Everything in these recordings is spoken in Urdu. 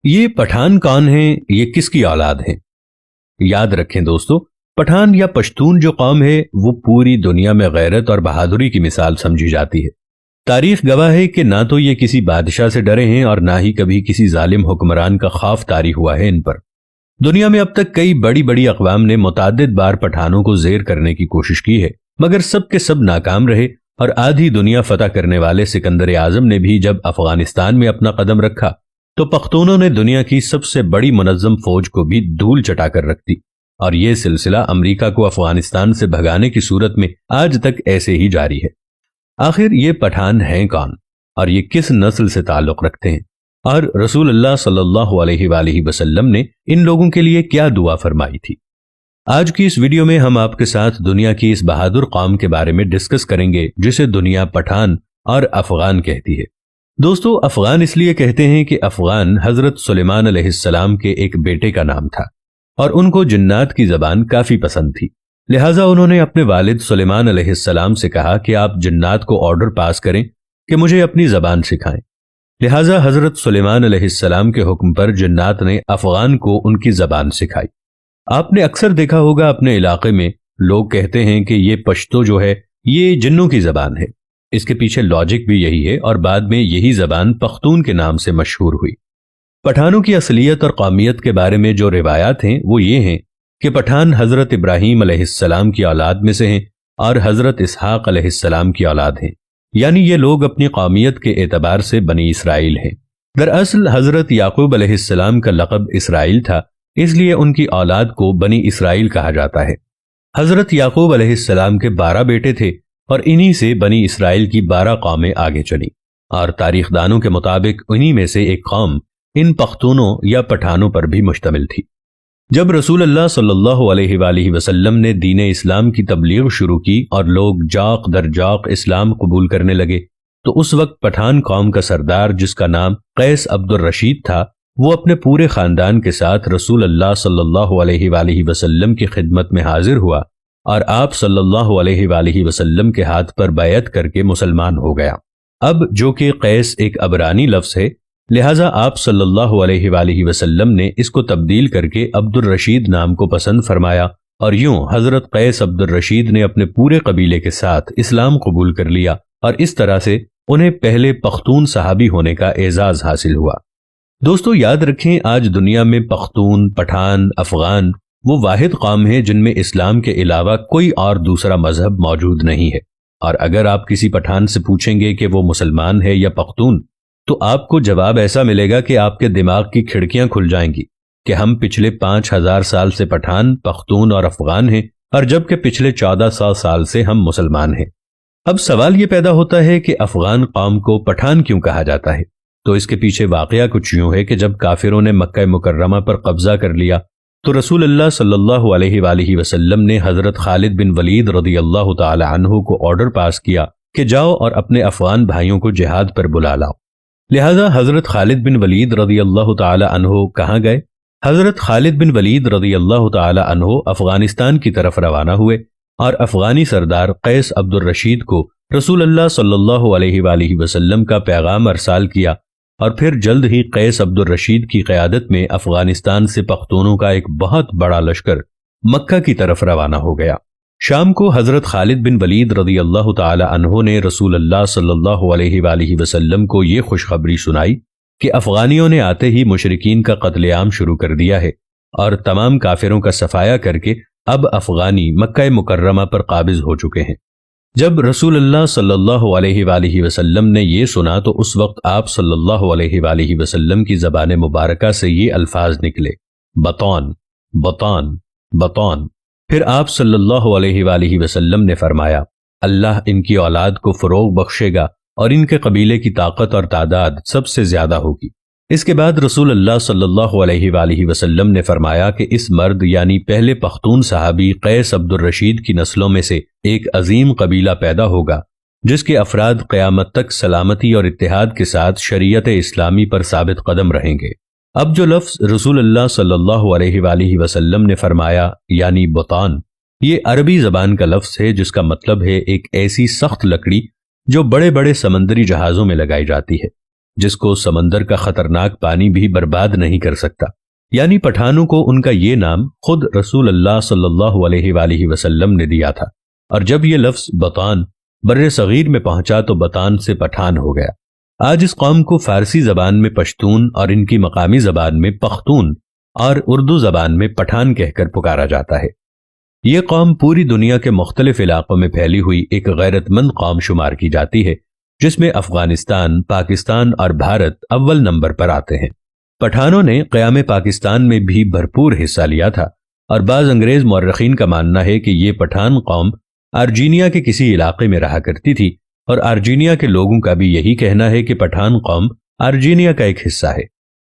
یہ پٹھان کون ہیں؟ یہ کس کی اولاد ہیں؟ یاد رکھیں دوستو، پٹھان یا پشتون جو قوم ہے وہ پوری دنیا میں غیرت اور بہادری کی مثال سمجھی جاتی ہے۔ تاریخ گواہ ہے کہ نہ تو یہ کسی بادشاہ سے ڈرے ہیں اور نہ ہی کبھی کسی ظالم حکمران کا خوف طاری ہوا ہے ان پر۔ دنیا میں اب تک کئی بڑی بڑی اقوام نے متعدد بار پٹھانوں کو زیر کرنے کی کوشش کی ہے، مگر سب کے سب ناکام رہے، اور آدھی دنیا فتح کرنے والے سکندر اعظم نے بھی جب افغانستان میں اپنا قدم رکھا تو پختونوں نے دنیا کی سب سے بڑی منظم فوج کو بھی دھول چٹا کر رکھ دی، اور یہ سلسلہ امریکہ کو افغانستان سے بھگانے کی صورت میں آج تک ایسے ہی جاری ہے۔ آخر یہ پٹھان ہیں کون اور یہ کس نسل سے تعلق رکھتے ہیں، اور رسول اللہ صلی اللہ علیہ وآلہ وسلم نے ان لوگوں کے لیے کیا دعا فرمائی تھی؟ آج کی اس ویڈیو میں ہم آپ کے ساتھ دنیا کی اس بہادر قوم کے بارے میں ڈسکس کریں گے جسے دنیا پٹھان اور افغان کہتی ہے۔ دوستو، افغان اس لیے کہتے ہیں کہ افغان حضرت سلیمان علیہ السلام کے ایک بیٹے کا نام تھا، اور ان کو جنات کی زبان کافی پسند تھی، لہٰذا انہوں نے اپنے والد سلیمان علیہ السلام سے کہا کہ آپ جنات کو آرڈر پاس کریں کہ مجھے اپنی زبان سکھائیں۔ لہٰذا حضرت سلیمان علیہ السلام کے حکم پر جنات نے افغان کو ان کی زبان سکھائی۔ آپ نے اکثر دیکھا ہوگا اپنے علاقے میں لوگ کہتے ہیں کہ یہ پشتو جو ہے یہ جنوں کی زبان ہے۔ اس کے پیچھے لاجک بھی یہی ہے، اور بعد میں یہی زبان پختون کے نام سے مشہور ہوئی۔ پٹھانوں کی اصلیت اور قومیت کے بارے میں جو روایات ہیں وہ یہ ہیں کہ پٹھان حضرت ابراہیم علیہ السلام کی اولاد میں سے ہیں اور حضرت اسحاق علیہ السلام کی اولاد ہیں، یعنی یہ لوگ اپنی قومیت کے اعتبار سے بنی اسرائیل ہیں۔ دراصل حضرت یعقوب علیہ السلام کا لقب اسرائیل تھا، اس لیے ان کی اولاد کو بنی اسرائیل کہا جاتا ہے۔ حضرت یعقوب علیہ السلام کے 12 بیٹے تھے، اور انہی سے بنی اسرائیل کی 12 قومیں آگے چلیں، اور تاریخ دانوں کے مطابق انہی میں سے ایک قوم ان پختونوں یا پٹھانوں پر بھی مشتمل تھی۔ جب رسول اللہ صلی اللہ علیہ وآلہ وسلم نے دین اسلام کی تبلیغ شروع کی اور لوگ جاق در جاق اسلام قبول کرنے لگے، تو اس وقت پٹھان قوم کا سردار جس کا نام قیس عبد الرشید تھا، وہ اپنے پورے خاندان کے ساتھ رسول اللہ صلی اللہ علیہ وآلہ وسلم کی خدمت میں حاضر ہوا، اور آپ صلی اللہ علیہ وآلہ وسلم کے ہاتھ پر بیعت کر کے مسلمان ہو گیا۔ اب جو کہ قیس ایک عبرانی لفظ ہے، لہٰذا آپ صلی اللہ علیہ وآلہ وسلم نے اس کو تبدیل کر کے عبد الرشید نام کو پسند فرمایا، اور یوں حضرت قیس عبد الرشید نے اپنے پورے قبیلے کے ساتھ اسلام قبول کر لیا، اور اس طرح سے انہیں پہلے پختون صحابی ہونے کا اعزاز حاصل ہوا۔ دوستو، یاد رکھیں آج دنیا میں پختون، پٹھان، افغان وہ واحد قوم ہے جن میں اسلام کے علاوہ کوئی اور دوسرا مذہب موجود نہیں ہے، اور اگر آپ کسی پٹھان سے پوچھیں گے کہ وہ مسلمان ہے یا پختون، تو آپ کو جواب ایسا ملے گا کہ آپ کے دماغ کی کھڑکیاں کھل جائیں گی کہ ہم پچھلے 5000 سال سے پٹھان، پختون اور افغان ہیں، اور جبکہ پچھلے 1400 سال سے ہم مسلمان ہیں۔ اب سوال یہ پیدا ہوتا ہے کہ افغان قوم کو پٹھان کیوں کہا جاتا ہے؟ تو اس کے پیچھے واقعہ کچھ یوں ہے کہ جب کافروں نے مکہ مکرمہ پر قبضہ کر لیا تو رسول اللہ صلی اللہ علیہ وآلہ وسلم نے حضرت خالد بن ولید رضی اللہ تعالی عنہ کو آرڈر پاس کیا کہ جاؤ اور اپنے افغان بھائیوں کو جہاد پر بلا لاؤ۔ لہذا حضرت خالد بن ولید رضی اللہ تعالی عنہ کہاں گئے؟ حضرت خالد بن ولید رضی اللہ تعالی عنہ افغانستان کی طرف روانہ ہوئے، اور افغانی سردار قیس عبد الرشید کو رسول اللہ صلی اللہ علیہ وآلہ وسلم کا پیغام ارسال کیا، اور پھر جلد ہی قیس عبد الرشید کی قیادت میں افغانستان سے پختونوں کا ایک بہت بڑا لشکر مکہ کی طرف روانہ ہو گیا۔ شام کو حضرت خالد بن ولید رضی اللہ تعالی عنہ نے رسول اللہ صلی اللہ علیہ وآلہ وسلم کو یہ خوشخبری سنائی کہ افغانیوں نے آتے ہی مشرکین کا قتل عام شروع کر دیا ہے، اور تمام کافروں کا صفایا کر کے اب افغانی مکہ مکرمہ پر قابض ہو چکے ہیں۔ جب رسول اللہ صلی اللہ علیہ وآلہ وسلم نے یہ سنا تو اس وقت آپ صلی اللہ علیہ وآلہ وسلم کی زبان مبارکہ سے یہ الفاظ نکلے، بطون بطون بطون۔ پھر آپ صلی اللہ علیہ وآلہ وسلم نے فرمایا، اللہ ان کی اولاد کو فروغ بخشے گا اور ان کے قبیلے کی طاقت اور تعداد سب سے زیادہ ہوگی۔ اس کے بعد رسول اللہ صلی اللہ علیہ وآلہ وسلم نے فرمایا کہ اس مرد یعنی پہلے پختون صحابی قیس عبد الرشید کی نسلوں میں سے ایک عظیم قبیلہ پیدا ہوگا جس کے افراد قیامت تک سلامتی اور اتحاد کے ساتھ شریعت اسلامی پر ثابت قدم رہیں گے۔ اب جو لفظ رسول اللہ صلی اللہ علیہ وآلہ وسلم نے فرمایا یعنی بطان، یہ عربی زبان کا لفظ ہے جس کا مطلب ہے ایک ایسی سخت لکڑی جو بڑے بڑے سمندری جہازوں میں لگائی جاتی ہے۔ جس کو سمندر کا خطرناک پانی بھی برباد نہیں کر سکتا۔ یعنی پٹھانوں کو ان کا یہ نام خود رسول اللہ صلی اللہ علیہ وآلہ وسلم نے دیا تھا، اور جب یہ لفظ بطان بر صغیر میں پہنچا تو بطان سے پٹھان ہو گیا۔ آج اس قوم کو فارسی زبان میں پشتون اور ان کی مقامی زبان میں پختون اور اردو زبان میں پٹھان کہہ کر پکارا جاتا ہے۔ یہ قوم پوری دنیا کے مختلف علاقوں میں پھیلی ہوئی ایک غیرت مند قوم شمار کی جاتی ہے، جس میں افغانستان، پاکستان اور بھارت اول نمبر پر آتے ہیں۔ پٹھانوں نے قیام پاکستان میں بھی بھرپور حصہ لیا تھا، اور بعض انگریز مورخین کا ماننا ہے کہ یہ پٹھان قوم ارجینیا کے کسی علاقے میں رہا کرتی تھی، اور ارجینیا کے لوگوں کا بھی یہی کہنا ہے کہ پٹھان قوم ارجینیا کا ایک حصہ ہے۔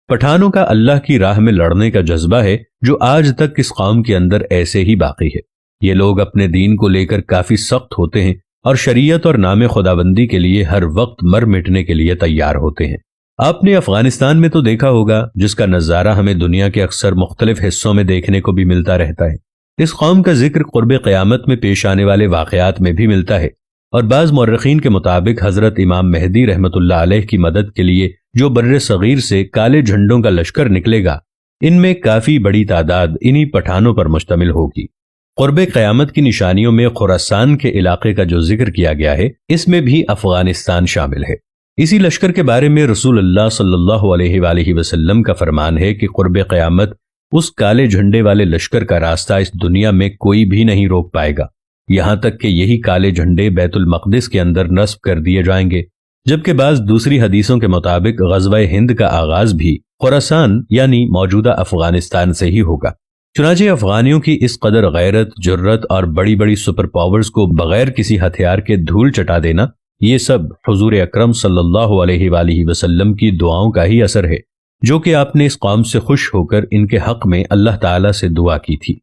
پٹھانوں کا اللہ کی راہ میں لڑنے کا جذبہ ہے جو آج تک اس قوم کے اندر ایسے ہی باقی ہے۔ یہ لوگ اپنے دین کو لے کر کافی سخت ہوتے ہیں اور شریعت اور نام خداوندی کے لیے ہر وقت مر مٹنے کے لیے تیار ہوتے ہیں۔ آپ نے افغانستان میں تو دیکھا ہوگا، جس کا نظارہ ہمیں دنیا کے اکثر مختلف حصوں میں دیکھنے کو بھی ملتا رہتا ہے۔ اس قوم کا ذکر قرب قیامت میں پیش آنے والے واقعات میں بھی ملتا ہے، اور بعض مورخین کے مطابق حضرت امام مہدی رحمت اللہ علیہ کی مدد کے لیے جو بر صغیر سے کالے جھنڈوں کا لشکر نکلے گا، ان میں کافی بڑی تعداد انہی پٹھانوں پر مشتمل ہوگی۔ قرب قیامت کی نشانیوں میں خراسان کے علاقے کا جو ذکر کیا گیا ہے، اس میں بھی افغانستان شامل ہے۔ اسی لشکر کے بارے میں رسول اللہ صلی اللہ علیہ وآلہ وسلم کا فرمان ہے کہ قرب قیامت اس کالے جھنڈے والے لشکر کا راستہ اس دنیا میں کوئی بھی نہیں روک پائے گا، یہاں تک کہ یہی کالے جھنڈے بیت المقدس کے اندر نصب کر دیے جائیں گے، جبکہ بعض دوسری حدیثوں کے مطابق غزوہ ہند کا آغاز بھی خراسان یعنی موجودہ افغانستان سے ہی ہوگا۔ چنانچہ افغانیوں کی اس قدر غیرت، جرت اور بڑی بڑی سپر پاورز کو بغیر کسی ہتھیار کے دھول چٹا دینا، یہ سب حضور اکرم صلی اللہ علیہ وآلہ وسلم کی دعاؤں کا ہی اثر ہے، جو کہ آپ نے اس قوم سے خوش ہو کر ان کے حق میں اللہ تعالیٰ سے دعا کی تھی۔